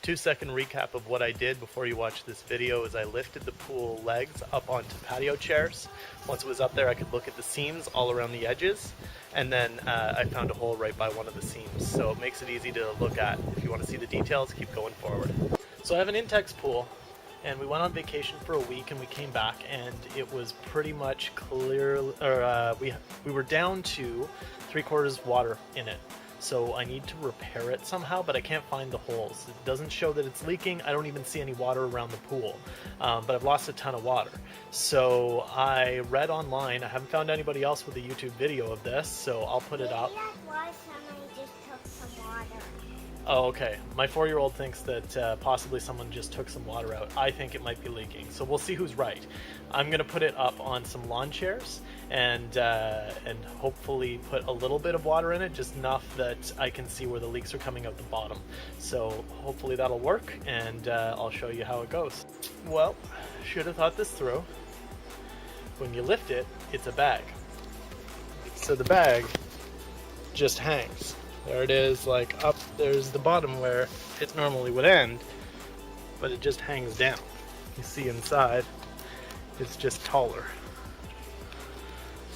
2-second recap of what I did before you watch this video is I lifted the pool legs up onto patio chairs. Once it was up there, I could look at the seams all around the edges, and then I found a hole right by one of the seams. So it makes it easy to look at. If you want to see the details, keep going forward. So I have an Intex pool, and we went on vacation for a week, and we came back, and it was pretty much clear, we were down to 3/4 water in it. So I need to repair it somehow, but I can't find the holes. It doesn't show that it's leaking. I don't even see any water around the pool, but I've lost a ton of water. So I read online. I haven't found anybody else with a YouTube video of this, so I'll put it up. Somebody just took some water. Oh, okay. My 4-year-old thinks that possibly someone just took some water out. I think it might be leaking, so we'll see who's right. I'm gonna put it up on some lawn chairs and hopefully put a little bit of water in it, just enough that I can see where the leaks are coming out the bottom. So hopefully that'll work, and I'll show you how it goes. Well, should have thought this through. When you lift it, it's a bag. So the bag just hangs. There it is, like up, there's the bottom where it normally would end, but it just hangs down. You see inside, it's just taller.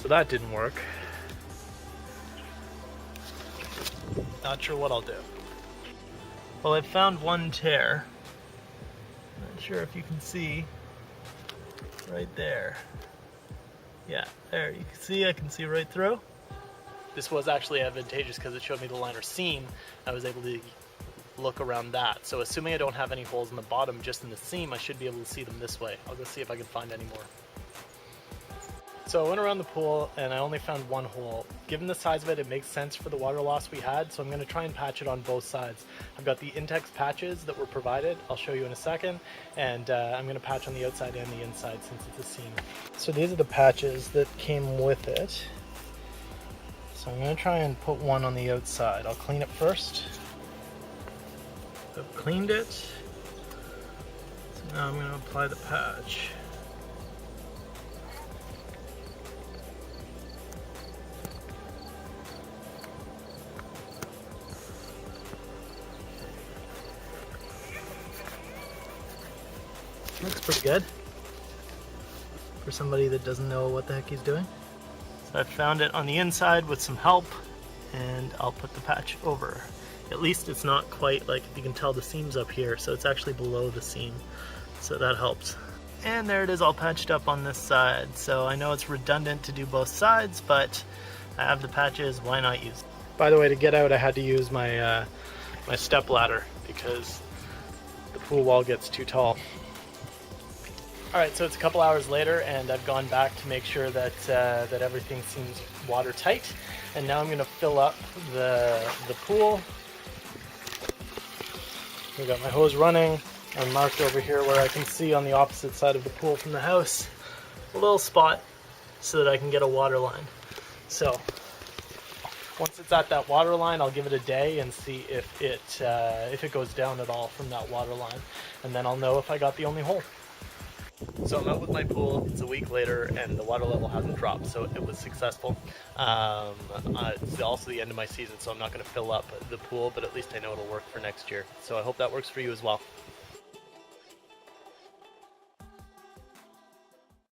So that didn't work. Not sure what I'll do. Well, I found one tear. Not sure if you can see right there. Yeah, there, you can see, I can see right through. This was actually advantageous because it showed me the liner seam. I was able to look around that. So assuming I don't have any holes in the bottom, just in the seam, I should be able to see them this way. I'll go see if I can find any more. So I went around the pool and I only found one hole. Given the size of it, it makes sense for the water loss we had, so I'm going to try and patch it on both sides. I've got the Intex patches that were provided, I'll show you in a second, and I'm going to patch on the outside and the inside since it's a seam. So these are the patches that came with it. So I'm going to try and put one on the outside. I'll clean it first. I've cleaned it. So now I'm going to apply the patch. Looks pretty good for somebody that doesn't know what the heck he's doing. So I found it on the inside with some help, and I'll put the patch over. At least it's not quite, like, you can tell the seam's up here, so it's actually below the seam, so that helps. And there it is, all patched up on this side. So I know it's redundant to do both sides, but I have the patches, why not use them? By the way, to get out I had to use my my step ladder because the pool wall gets too tall. Alright, so it's a couple hours later and I've gone back to make sure that that everything seems watertight, and now I'm going to fill up the pool. I've got my hose running. I'm marked over here where I can see on the opposite side of the pool from the house a little spot so that I can get a water line. So once it's at that water line, I'll give it a day and see if it goes down at all from that water line, and then I'll know if I got the only hole. So I'm out with my pool, it's a week later, and the water level hasn't dropped, so it was successful. It's also the end of my season, so I'm not going to fill up the pool, but at least I know it'll work for next year. So I hope that works for you as well.